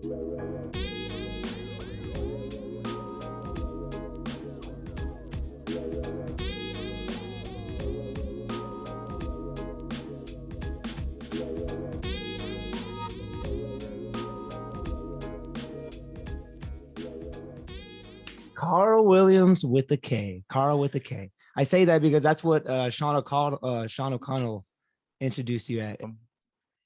Karl Williams with a K. Karl with a K. I say that because that's what Sean O'Connell introduced you at.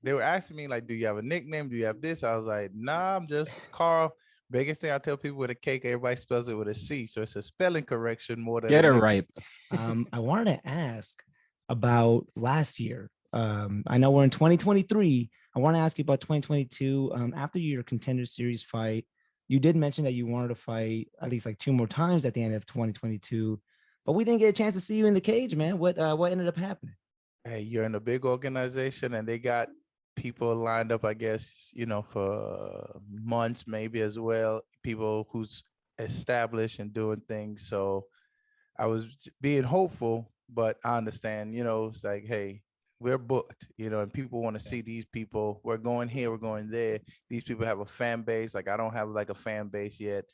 They were asking me, like, do you have a nickname? Do you have this? I was like, nah, I'm just Carl. Biggest thing I tell people with a cake, everybody spells it with a C. So it's a spelling correction more than Get it right. I wanted to ask about last year. I know we're in 2023. I want to ask you about 2022. After your Contender Series fight, you did mention that you wanted to fight at least like 2 more times at the end of 2022, but we didn't get a chance to see you in the cage, man. What ended up happening? Hey, you're in a big organization and they got people lined up, I guess, for months maybe as well, people who's established and doing things. So I was being hopeful, but I understand, it's like, hey, we're booked, and people want to see these people. We're going here, we're going there. These people have a fan base. Like I don't have like a fan base yet.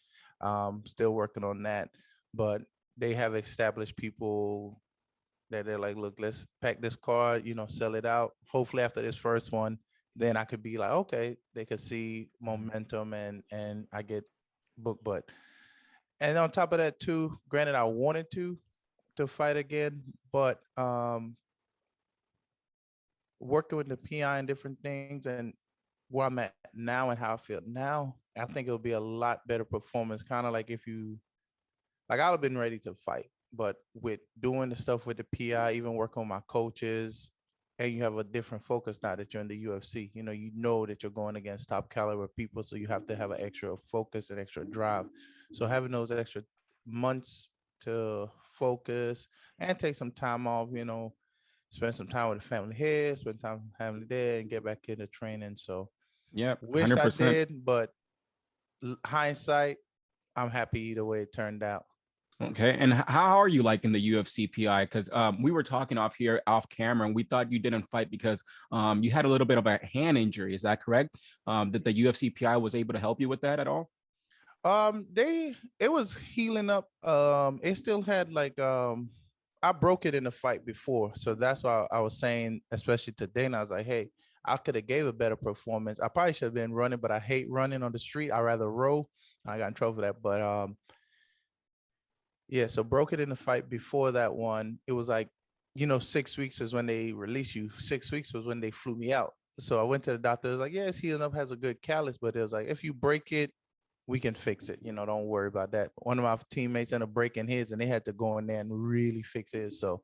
Still working on that, but they have established people that they're like, look, let's pack this card, sell it out. Hopefully after this first one, then I could be like, okay, they could see momentum and I get booked. And on top of that too, granted, I wanted to fight again, but working with the PI and different things and where I'm at now and how I feel now, I think it'll be a lot better performance. Kind of like I'd have been ready to fight. But with doing the stuff with the PI, even working on my coaches, and you have a different focus now that you're in the UFC, you know that you're going against top caliber people. So you have to have an extra focus and extra drive. So having those extra months to focus and take some time off, spend some time with the family here, spend time with the family there, and get back into training. So yeah, wish 100%. I did, but hindsight, I'm happy either way it turned out. Okay. And how are you like in the UFC PI? Because we were talking off camera, and we thought you didn't fight because you had a little bit of a hand injury. Is that correct? That the UFC PI was able to help you with that at all? It was healing up. It still had like I broke it in the fight before. So that's why I was saying, especially today, and I was like, hey, I could have gave a better performance. I probably should have been running, but I hate running on the street. I rather row. I got in trouble for that. But yeah, so broke it in the fight before that one. It was like, 6 weeks is when they release you. 6 weeks was when they flew me out. So I went to the doctor. It was like, yeah, it's healing up, has a good callus, but it was like, if you break it, we can fix it. Don't worry about that. One of my teammates ended up breaking his, and they had to go in there and really fix his. So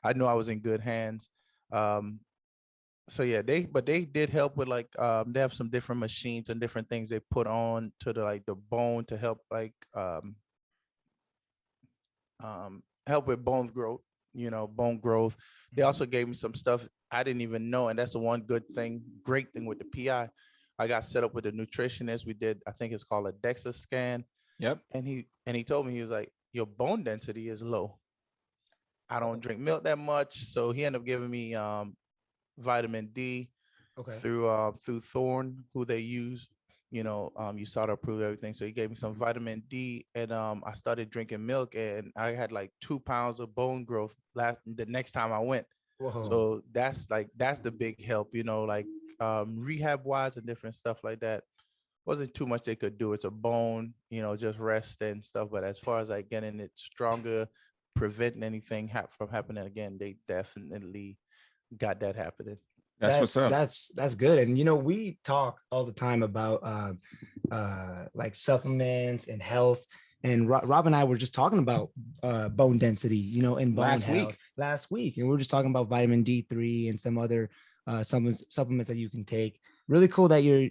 I knew I was in good hands. So yeah, they did help with like they have some different machines and different things they put on to the bone to help help with bone growth. They also gave me some stuff I didn't even know, and that's the one great thing with the PI. I got set up with a nutritionist. We did, I think it's called a DEXA scan. Yep. And he told me, he was like, your bone density is low. I don't drink milk that much, so he ended up giving me vitamin D through Thorne, who they use. You saw to approve everything. So he gave me some vitamin D, and I started drinking milk, and I had like 2 pounds of bone growth the next time I went. Whoa. So that's the big help, rehab wise and different stuff like that. Wasn't too much they could do. It's a bone, just rest and stuff. But as far as like getting it stronger, preventing anything from happening again, they definitely got that happening. That's what's up. That's good. And we talk all the time about like supplements and health. And Rob and I were just talking about bone density, and bone health last week. And we were just talking about vitamin D3 and some other supplements that you can take. Really cool that you're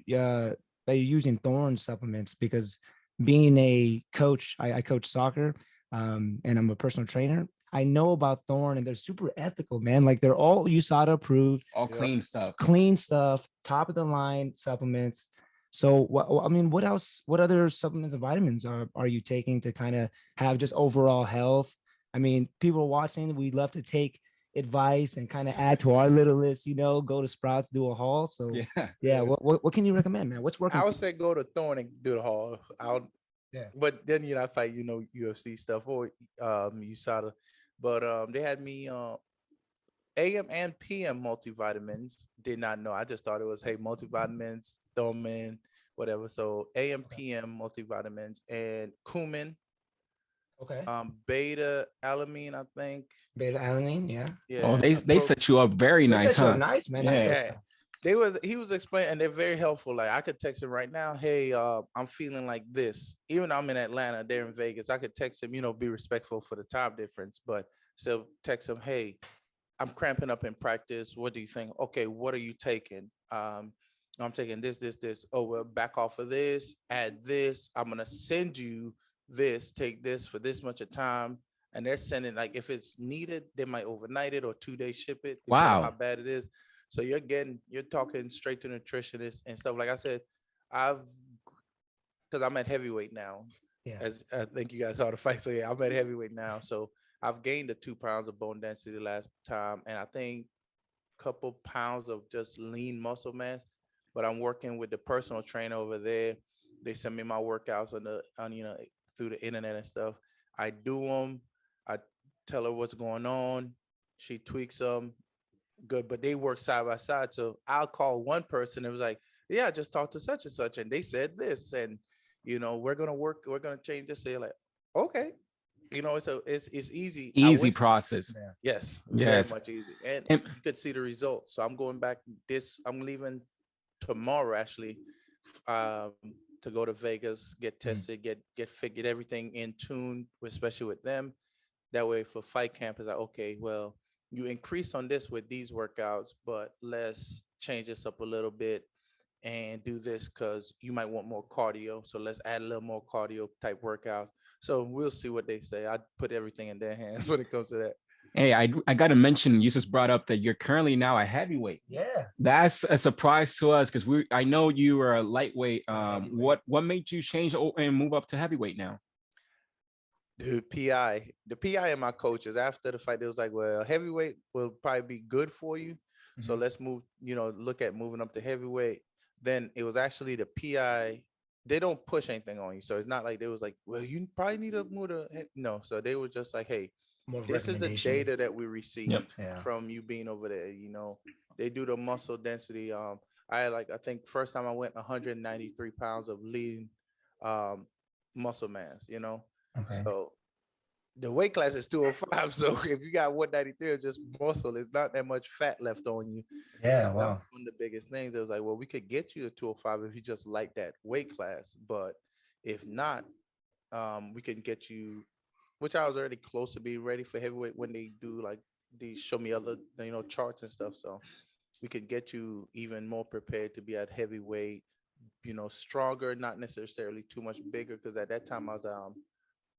using Thorne supplements, because being a coach, I coach soccer, and I'm a personal trainer. I know about Thorne, and they're super ethical, man. Like they're all USADA approved, all clean stuff, top of the line supplements. So what else? What other supplements and vitamins are you taking to kind of have just overall health? I mean, people are watching. We love to take advice and kind of add to our little list, go to Sprouts, do a haul. So yeah. What can you recommend, man? What's working? I would say go to Thorn and do the haul. But then I fight, UFC stuff or USADA. But they had me AM and PM multivitamins. Did not know. I just thought it was multivitamins, Thorman, whatever. So AM, PM multivitamins and cumin. Okay. Beta alanine, I think. Beta alanine, yeah. Yeah. Oh, they set you up very nice, huh? Nice, man. Yeah. He was explaining, and they're very helpful. Like I could text him right now, hey, I'm feeling like this. Even though I'm in Atlanta, they're in Vegas. I could text him, be respectful for the time difference, but still text him, hey, I'm cramping up in practice. What do you think? Okay, what are you taking? I'm taking this. Oh, well, back off of this, add this. I'm gonna send you this, take this for this much of time. And they're sending, like, if it's needed, they might overnight it or 2 day ship it. Wow. How bad it is. So you're talking straight to nutritionists and stuff. Like I said, because I'm at heavyweight now. Yeah. As I think you guys saw the fight. So yeah, I'm at heavyweight now. So I've gained the 2 pounds of bone density last time. And I think a couple pounds of just lean muscle mass. But I'm working with the personal trainer over there. They send me my workouts on through the internet and stuff. I do them. I tell her what's going on. She tweaks them. Good, but they work side by side. So I'll call one person. It was like, yeah, I just talked to such and such, and they said this, and we're gonna change this. So you're like, okay, it's easy process. Yes, very much easy, and you could see the results. So I'm going back. I'm leaving tomorrow actually, to go to Vegas, get tested, get everything in tune, especially with them. That way, for fight camp, is like, okay, well, you increased on this with these workouts, but let's change this up a little bit and do this because you might want more cardio. So let's add a little more cardio type workouts. So we'll see what they say. I put everything in their hands when it comes to that. Hey, I got to mention, you just brought up that you're currently now a heavyweight. Yeah. That's a surprise to us because I know you were a lightweight. What made you change and move up to heavyweight now? Dude, the PI and my coaches after the fight, they was like, well, heavyweight will probably be good for you. Mm-hmm. So let's move, look at moving up to heavyweight. Then it was actually the PI. They don't push anything on you. So it's not like they was like, well, you probably need to move to, no. So they were just like, hey, this is the data that we received from you being over there. They do the muscle density. I think first time I went 193 pounds of lean muscle mass, Okay. So the weight class is 205. So if you got 193 or just muscle, it's not that much fat left on you. Yeah, so wow. That was one of the biggest things. It was like, well, we could get you to 205 if you just like that weight class. But if not, we can get you, which I was already close to being ready for heavyweight when they do like these show me other, charts and stuff. So we could get you even more prepared to be at heavyweight, stronger, not necessarily too much bigger. Because at that time I was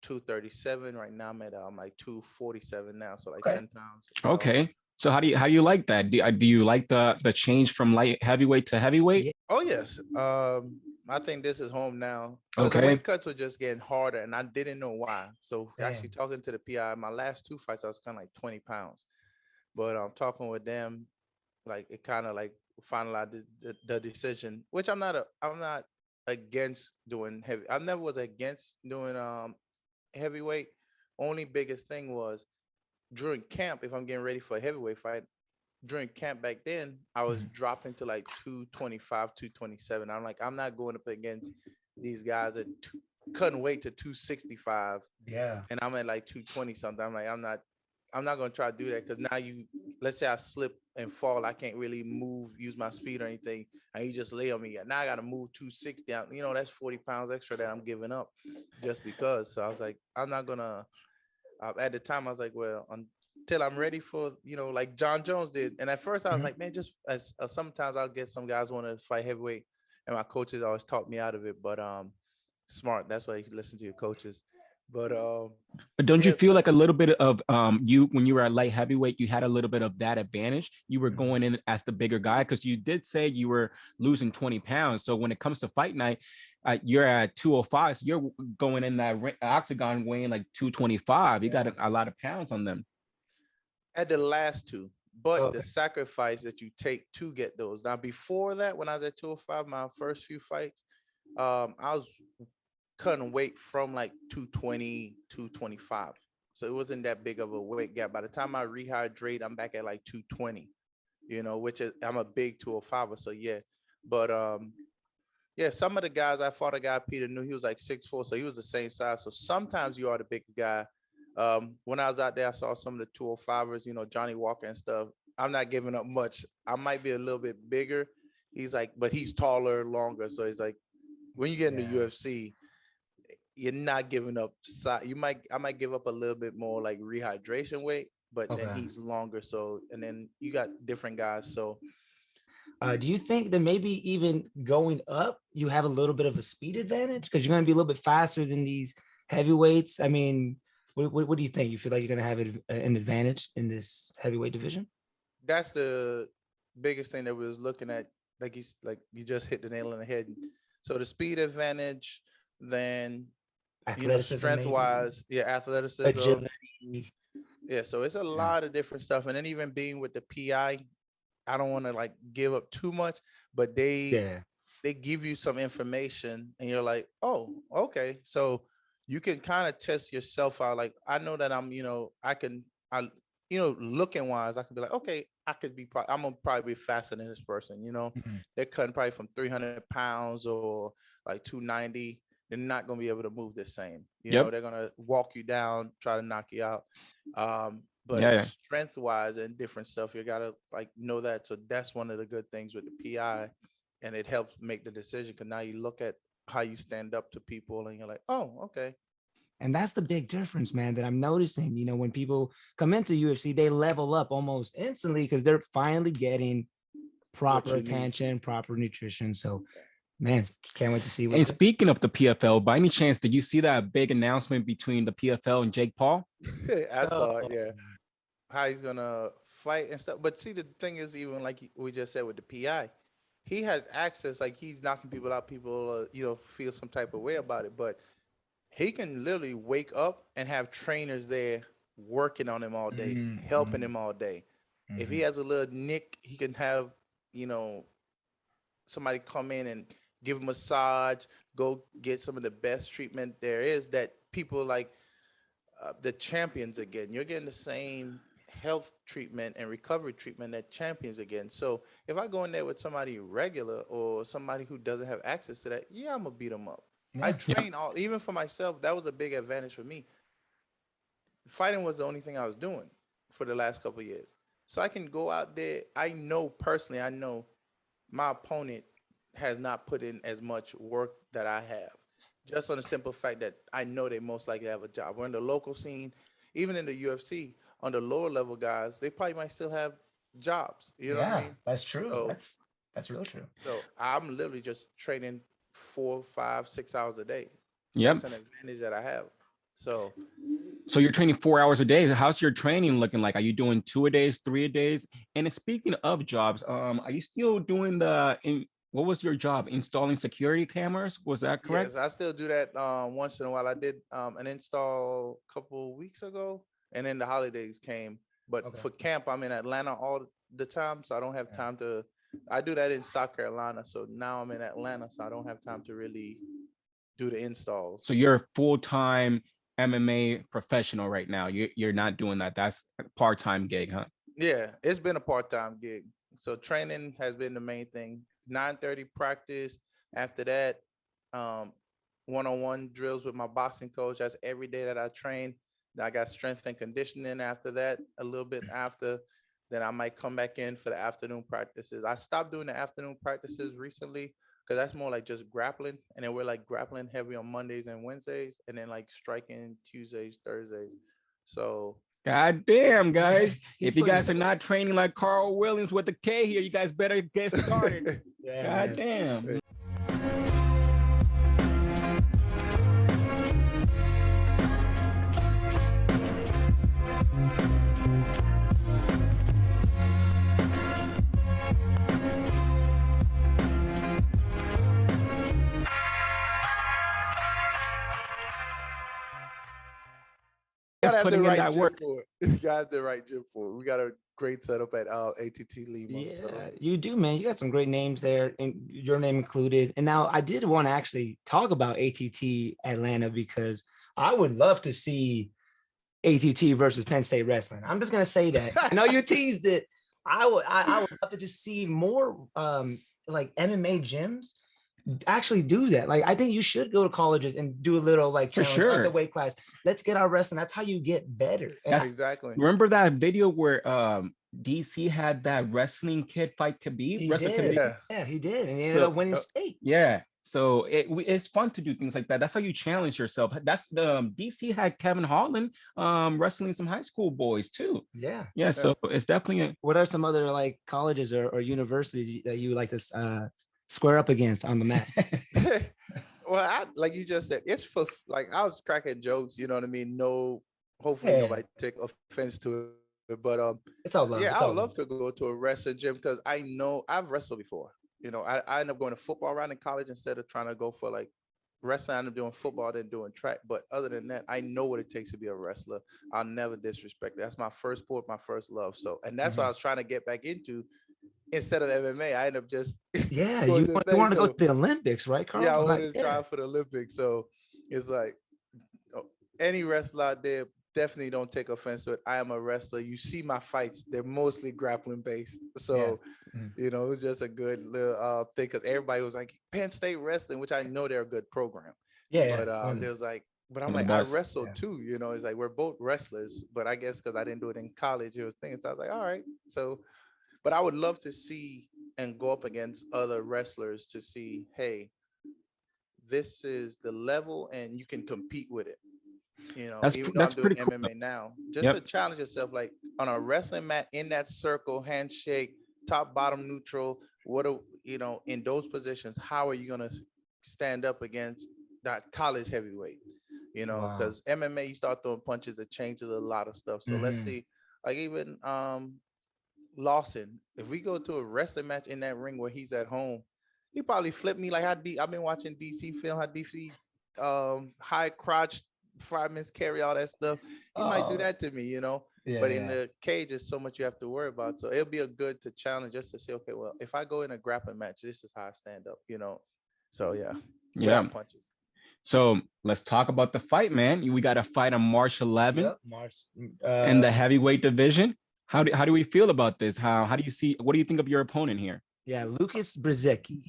237. Right now I'm at like 247 now, so like 10 pounds. Okay. So how do you like that? Do you like the change from light heavyweight to heavyweight? Oh yes. I think this is home now. Okay. The weight cuts were just getting harder, and I didn't know why. So actually talking to the PI, my last 2 fights I was kind of like 20 pounds, but talking with them, like it kind of like finalized the decision, which I'm not against doing heavy. I never was against doing heavyweight. Only biggest thing was during camp, if I'm getting ready for a heavyweight fight, during camp back then, I was dropping to like 225, 227. I'm like, I'm not going up against these guys that cutting weight to 265. Yeah. And I'm at like 220 something. I'm like, I'm not going to try to do that because now let's say I slip and fall, I can't really use my speed or anything, and you just lay on me. Now I got to move 260 out. That's 40 pounds extra that I'm giving up just because. So I was like, I'm not going to, at the time I was like, well, until I'm ready for, like John Jones did. And at first I was like, man, just sometimes I'll get some guys want to fight heavyweight, and my coaches always talked me out of it, but smart. That's why you listen to your coaches. But don't you feel like a little bit of you when you were at light heavyweight, you had a little bit of that advantage? You were going in as the bigger guy because you did say you were losing 20 pounds. So when it comes to fight night, you're at 205. So you're going in that octagon weighing like 225. You got a lot of pounds on them. At the last two, but Okay. the sacrifice that you take to get those. Now, before that, when I was at 205, my first few fights, I was cutting weight from like 220, 225. So it wasn't that big of a weight gap. By the time I rehydrate, I'm back at like 220, which is, I'm a big 205. So yeah. But yeah, some of the guys, I fought a guy, Peter knew, he was like 6'4", so he was the same size. So sometimes you are the big guy. When I was out there, I saw some of the 205ers, Johnny Walker and stuff. I'm not giving up much. I might be a little bit bigger. He's like, but he's taller, longer. So he's like, when you get in the UFC, you're not giving up size. I might give up a little bit more like rehydration weight, but then he's longer. So, and then you got different guys. So, do you think that maybe even going up, you have a little bit of a speed advantage because you're going to be a little bit faster than these heavyweights? I mean, what do you think? You feel like you're going to have an advantage in this heavyweight division? That's the biggest thing that we was looking at. Like you just hit the nail on the head. So the speed advantage, then strength wise, athleticism, agility. Yeah, so it's a lot of different stuff. And then even being with the PI, I don't want to like give up too much, but they give you some information and you're like, oh, okay. So you can kind of test yourself out. Like, I know that I'm, looking wise, I could be like, okay, I'm gonna probably be faster than this person. They're cutting probably from 300 pounds or like 290. They're not gonna be able to move the same. They're gonna walk you down, try to knock you out. But strength wise and different stuff, you gotta like know that. So that's one of the good things with the PI, and it helps make the decision because now you look at how you stand up to people and you're like, oh, okay. And that's the big difference, man, that I'm noticing. When people come into UFC, they level up almost instantly because they're finally getting proper attention, proper nutrition. So, man, can't wait to see. And speaking of the PFL, by any chance, did you see that big announcement between the PFL and Jake Paul? I saw it, yeah. How he's gonna fight and stuff. But see, the thing is, even like we just said with the PI, he has access. Like he's knocking people out. People, feel some type of way about it. But he can literally wake up and have trainers there working on him all day, helping him all day. If he has a little nick, he can have, somebody come in and give him a massage, go get some of the best treatment there is that people like the champions again. You're getting the same health treatment and recovery treatment that champions again. So if I go in there with somebody regular or somebody who doesn't have access to that, I'm gonna beat them up. I train even for myself. That was a big advantage for me. Fighting was the only thing I was doing for the last couple of years. So I can go out there. I know my opponent has not put in as much work that I have. Just on the simple fact that I know they most likely have a job. We're in the local scene, even in the UFC, on the lower level guys, they probably might still have jobs. You know what I mean? That's true. So, that's real true. So I'm literally just training 4, 5, 6 hours a day. Yep. That's an advantage that I have. So you're training 4 hours a day. How's your training looking like? Are you doing 2 a days, 3 a days? And speaking of jobs, are you still doing what was your job? Installing security cameras? Was that correct? Yes, I still do that once in a while. I did an install a couple weeks ago, and then the holidays came. But for camp, I'm in Atlanta all the time, so I don't have time to. I do that in South Carolina, so now I'm in Atlanta, so I don't have time to really do the installs. So you're a full-time MMA professional right now. You're not doing that. That's a part-time gig, huh? Yeah, it's been a part-time gig. So training has been the main thing. 9:30 practice. After that, one-on-one drills with my boxing coach. That's every day that I train. I got strength and conditioning after that. A little bit after, then I might come back in for the afternoon practices. I stopped doing the afternoon practices recently because that's more like just grappling. And then we're like grappling heavy on Mondays and Wednesdays, and then like striking Tuesdays, Thursdays. So God damn, guys. If you guys are not training like Karl Williams with the K here, you guys better get started. God damn. gotta have the putting in right that gym work. for it. You gotta have the right gym for it. We got a great setup at ATT Lima. Yeah, So. you do, man. You got some great names there, and your name included. And now I did want to actually talk about ATT Atlanta because I would love to see ATT versus Penn State wrestling. I'm just gonna say that. I know you teased it. I would love to just see more like MMA gyms actually do that. Like I think you should go to colleges and do a little like For challenge of the sure. weight class. Let's get our wrestling. That's how you get better. And That's Exactly. remember that video where DC had that wrestling kid fight Khabib? he Wrestle did. Khabib? Yeah, he did. And he ended So up winning state. yeah. So it's fun to do things like that. That's how you challenge yourself. That's the DC had Kevin Holland wrestling some high school boys too. Yeah. Yeah. So it's definitely What are some other like colleges or universities that you like to square up against on the mat? Well, like you just said, it's for like I was cracking jokes, you know what I mean? No, hopefully Yeah. nobody take offense to it. But It's all love. yeah, It's I all would love. love to go to a wrestling gym because I know I've wrestled before. You know, I ended up going to football around in college instead of trying to go for like wrestling. I ended up doing football, then doing track. But other than that, I know what it takes to be a wrestler. I'll never disrespect it. That's my first sport, my first love. So, and that's what I was trying to get back into. Instead of MMA, I ended up just Yeah, going you to want thing, to go so- to the Olympics, right, Carl? yeah, I Like, wanted to try out for the Olympics. So it's like any wrestler out there, definitely don't take offense to it. I am a wrestler. You see my fights, they're mostly grappling based. So, you know, it was just a good little thing because everybody was like, Penn State Wrestling, which I know they're a good program. Yeah, But there was like, but I'm One of like, the I best. wrestle too. You know, it's like we're both wrestlers, but I guess because I didn't do it in college, it was things. So I was like, all right. So, but I would love to see and go up against other wrestlers to see, hey, this is the level and you can compete with it. You know, even though I'm doing pretty cool. MMA now, just Yep. to challenge yourself, like on a wrestling mat in that circle, handshake, top, bottom, neutral. What are you know in those positions? How are you gonna stand up against that college heavyweight? You know, Wow. because MMA, you start throwing punches, it changes a lot of stuff. So let's Mhm. see, like even Lawson, if we go to a wrestling match in that ring where he's at home, he probably flipped me like I've been watching DC film, how DC high crotch fragments carry all that stuff. He might do Oh, that to me, you know. yeah, But in yeah. the cage, there's so much you have to worry about. So it'll be a good to challenge just to say, okay, well, if I go in a grappling match, this is how I stand up, you know. So yeah, Yeah. without punches. So let's talk about the fight, man. We got a fight on March 11th Yep, March. in the heavyweight division. How do we feel about this? How do you see? What do you think of your opponent here? Yeah, Lukasz Brzeski.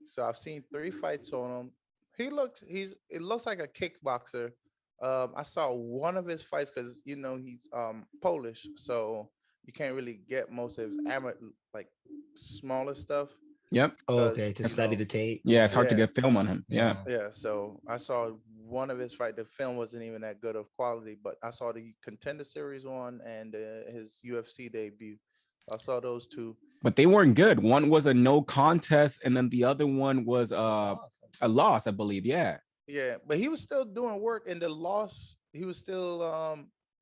So I've seen 3 fights on him. It looks like a kickboxer. I saw one of his fights because you know he's Polish, so you can't really get most of his amateur like smaller stuff. Yep. Oh, 'Cause, okay, to you study know, the tape. Yeah, it's hard to Yeah. get film on him. Yeah. Yeah, so I saw one of his fight. The film wasn't even that good of quality, but I saw the Contender Series one and his UFC debut. I saw those two. But they weren't good. One was a no contest, and then the other one was Awesome. a loss, I believe. Yeah. Yeah, but he was still doing work in the loss. He was still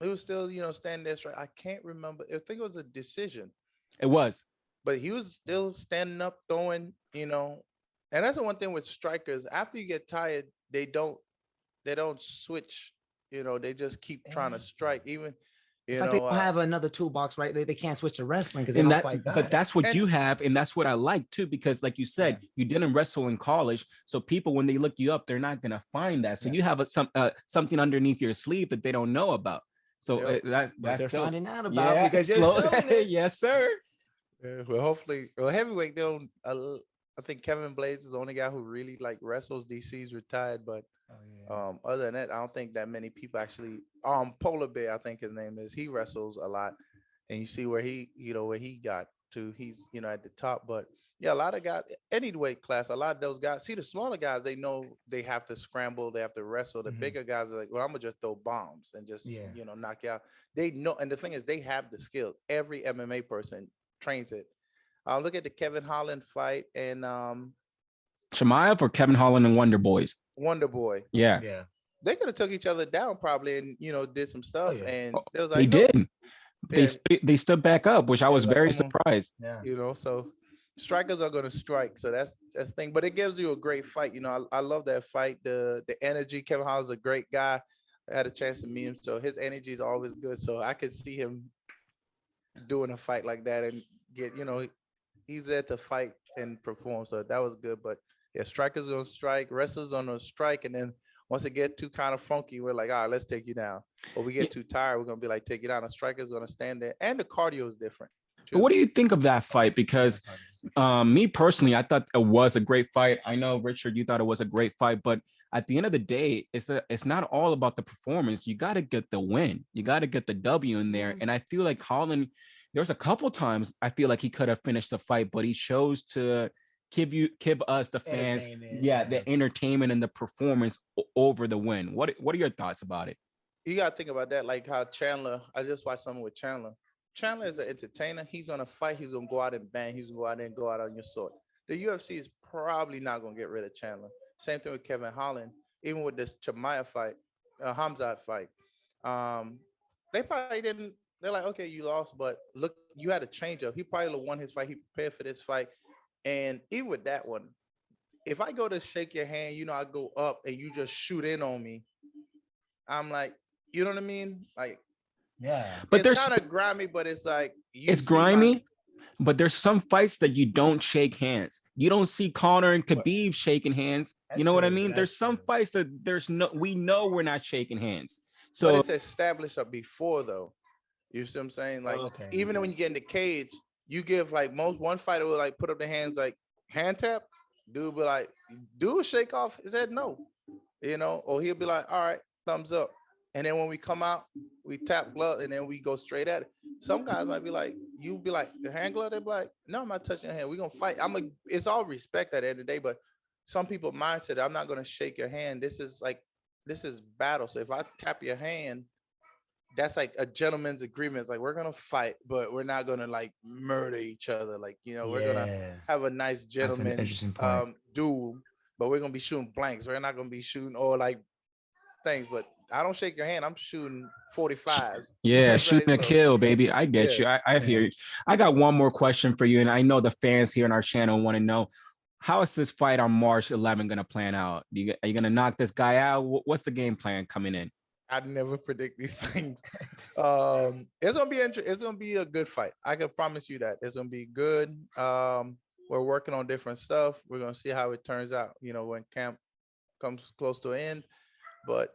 you know standing there straight. I can't remember. I think it was a decision, It was. but he was still standing up, throwing. You know, and that's the one thing with strikers. After you get tired, they don't switch. You know, they just keep trying to strike. Even you It's like they know, don't have another toolbox, right? They can't switch to wrestling because they And don't that, quite got but it. that's what And- you have, and that's what I like too, because like you said, you didn't wrestle in college, so people when they look you up, they're not gonna find that. So Yeah. you have something underneath your sleeve that they don't know about. So Yep. that's But they're dope. finding out about Yeah, because you're slow- showing it. yes, sir. well, hopefully, heavyweight. They don't. I think Kevin Blades is the only guy who really like wrestles. DC's retired, but other than that, I don't think that many people actually. Polar Bear, I think his name is. He wrestles a lot, and you see where he got to. He's at the top, but yeah, a lot of guys, any weight class, a lot of those guys. See the smaller guys, they know they have to scramble, they have to wrestle. The Mhm. bigger guys are like, well, I'm gonna just throw bombs and just Yeah. knock you out. They know, and the thing is, they have the skill. Every MMA person trains it. Look at the Kevin Holland fight and Chimaev or Kevin Holland and Wonder Boys. Wonder Boy. Yeah, Yeah. They could have took each other down probably and did some stuff. yeah. And Oh, there was they like, no, did. They stood back up, which I was like, very come on. surprised. Yeah. So strikers are gonna strike. So that's the thing. But it gives you a great fight. I love that fight. The energy. Kevin Holland's a great guy. had a chance to meet him, so his energy is always good. So I could see him doing a fight like that and get, he's there to fight and perform. So that was good. But yeah, strikers gonna strike, wrestlers on a strike, and then once it get too kind of funky, we're like, all right, let's take you down. Or we get too tired, we're gonna be like, take you down. A striker's gonna stand there, and the cardio is different. But what do you think of that fight? Because me personally, I thought it was a great fight. I know, Richard, you thought it was a great fight, but at the end of the day, it's not all about the performance. You got to get the win. You got to get the W in there. And I feel like Holland, there's a couple times I feel like he could have finished the fight, but he chose to give us the fans, the entertainment and the performance over the win. What are your thoughts about it? You got to think about that, like how Chandler. I just watched something with Chandler. Chandler is an entertainer. He's on a fight. He's gonna go out and bang. He's gonna go out there and go out on your sword. The UFC is probably not gonna get rid of Chandler. Same thing with Kevin Holland. Even with the Chimaev fight, Hamzat fight, they probably didn't. They're like, okay, you lost, but look, you had a change up. He probably won his fight. He prepared for this fight, and even with that one, if I go to shake your hand, I go up and you just shoot in on me. I'm like, you know what I mean? Like. Yeah, but it's kind of grimy, but it's like it's grimy. But there's some fights that you don't shake hands. You don't see Conor and Khabib shaking hands. You know what I mean? There's some fights that we know we're not shaking hands. So but it's established up before, though. You see what I'm saying? Like even when you get in the cage, you give like one fighter will like put up the hands like hand tap. Dude be like, do a shake off. He said no, or he'll be like, all right, thumbs up. And then when we come out, we tap glove and then we go straight at it. Some guys might be like, you be like, the hand glove, they be like, no, I'm not touching your hand. We're going to fight. It's all respect at the end of the day, but some people mindset, I'm not going to shake your hand. This is battle. So if I tap your hand, that's like a gentleman's agreement. It's like, we're going to fight, but we're not going to like murder each other. Like, we're going to have a nice gentleman's duel, but we're going to be shooting blanks. We're not going to be shooting all like things, but I don't shake your hand. I'm shooting 45s. Yeah, shooting a kill, baby. I get you. I hear you. I got one more question for you, and I know the fans here on our channel want to know, how is this fight on March 11 going to plan out? Are you going to knock this guy out? What's the game plan coming in? I never predict these things. It's gonna be a good fight. I can promise you that it's gonna be good. We're working on different stuff. We're gonna see how it turns out. When camp comes close to an end, but.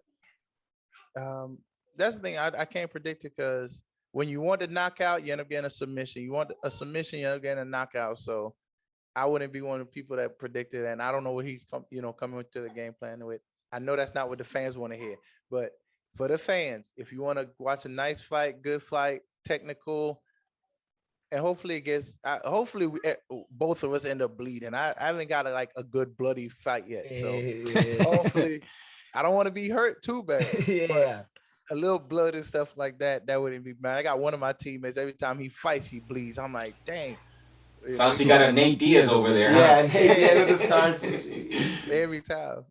That's the thing. I can't predict it because when you want a knockout, you end up getting a submission. You want a submission, you end up getting a knockout. So I wouldn't be one of the people that predicted, and I don't know what he's coming to the game plan with. I know that's not what the fans want to hear, but for the fans, if you want to watch a nice fight, good fight, technical, and hopefully it gets. Hopefully both of us end up bleeding. I haven't got a good bloody fight yet, so hopefully. I don't want to be hurt too bad. But a little blood and stuff like that wouldn't be bad. I got one of my teammates, every time he fights, he bleeds. I'm like, dang. Sounds like you got a Nate Diaz over there. Yeah, Nate Diaz with this conversation. Every time.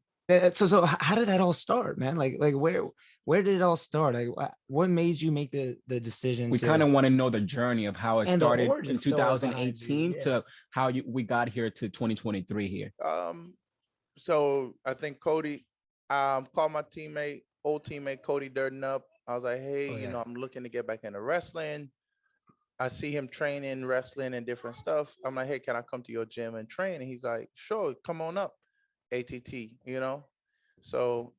So how did that all start, man? Like where did it all start? Like what made you make the decision? We kind of want to know the journey of how it started in 2018 to how we got here to 2023 here. So I think Cody called my old teammate Cody Durden up. I was like, hey, I'm looking to get back into wrestling. I see him training wrestling and different stuff. I'm like, hey, can I come to your gym and train? And he's like, sure, come on up. ATT, So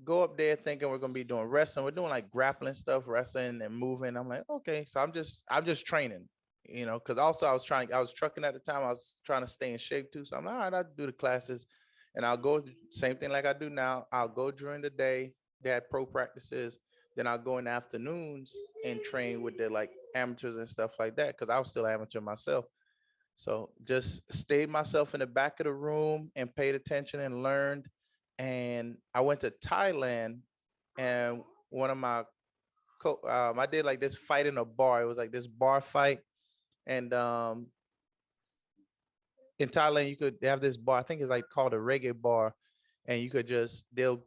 go up there thinking we're gonna be doing wrestling. We're doing like grappling stuff, wrestling and moving. I'm like, okay, so I'm just training, because also I was trucking at the time. I was trying to stay in shape too. So I'm like, all right, I'll do the classes. And I'll go same thing like I do now. I'll go during the day. They had pro practices. Then I'll go in the afternoons and train with the like amateurs and stuff like that. Cause I was still amateur myself. So just stayed myself in the back of the room and paid attention and learned. And I went to Thailand, and one of my I did like this fight in a bar. It was like this bar fight. And in Thailand, they have this bar, I think it's like called a reggae bar, and they'll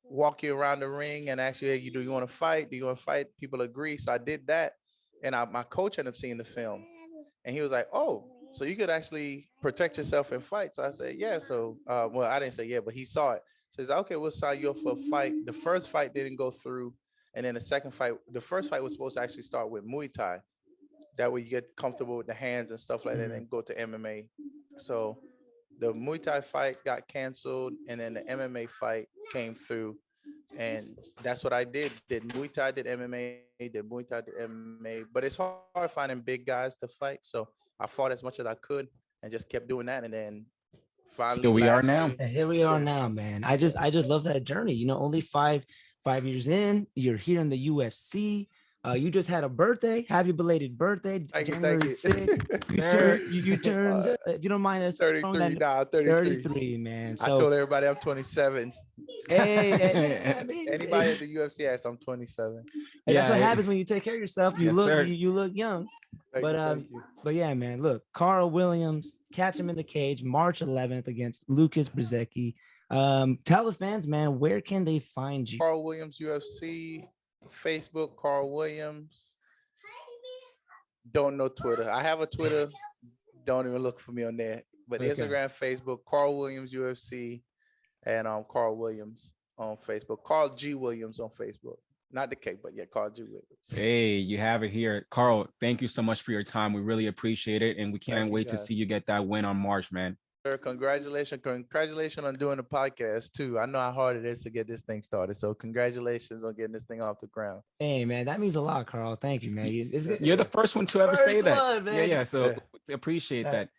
walk you around the ring and ask you, hey, do you want to fight? Do you want to fight? People agree. So I did that. And my coach ended up seeing the film, and he was like, oh, so you could actually protect yourself and fight. So I said, yeah. So, well, I didn't say yeah, but he saw it. Says, okay, we'll sign you up for a fight. The first fight didn't go through. And then the first fight was supposed to actually start with Muay Thai. That way you get comfortable with the hands and stuff like that and go to MMA. So the Muay Thai fight got canceled, and then the MMA fight came through. And that's what I did. Did Muay Thai, did MMA, did Muay Thai, did MMA. But it's hard finding big guys to fight. So I fought as much as I could and just kept doing that. And then finally Here we are now. And here we are now, man. I just love that journey. You know, only five years in, you're here in the UFC. You just had a birthday. Happy belated birthday, January 6th. You turned, if you don't mind us, 33 now, 33, man. So I told everybody I'm 27. Hey, I mean, anybody at the UFC asks, I'm 27. Hey, that's what happens when you take care of yourself. You you look young. Thank you. But yeah, man. Look, Karl Williams, catch him in the cage, March 11th against Lukasz Brzeski. Tell the fans, man, where can they find you? Karl Williams UFC, Facebook, Karl Williams. Don't know Twitter. I have a Twitter. Don't even look for me on there. But Instagram, Facebook, Karl Williams UFC, and Karl Williams on Facebook. Karl G. Williams on Facebook. Not the K, but yeah, Karl G. Williams. Hey, you have it here. Karl, thank you so much for your time. We really appreciate it. And we can't wait to see you get that win on March, man. Congratulations on doing the podcast too. I know how hard it is to get this thing started, so congratulations on getting this thing off the ground. Hey man, that means a lot, Karl. Thank you, man. You're the first one to ever say that. So appreciate that.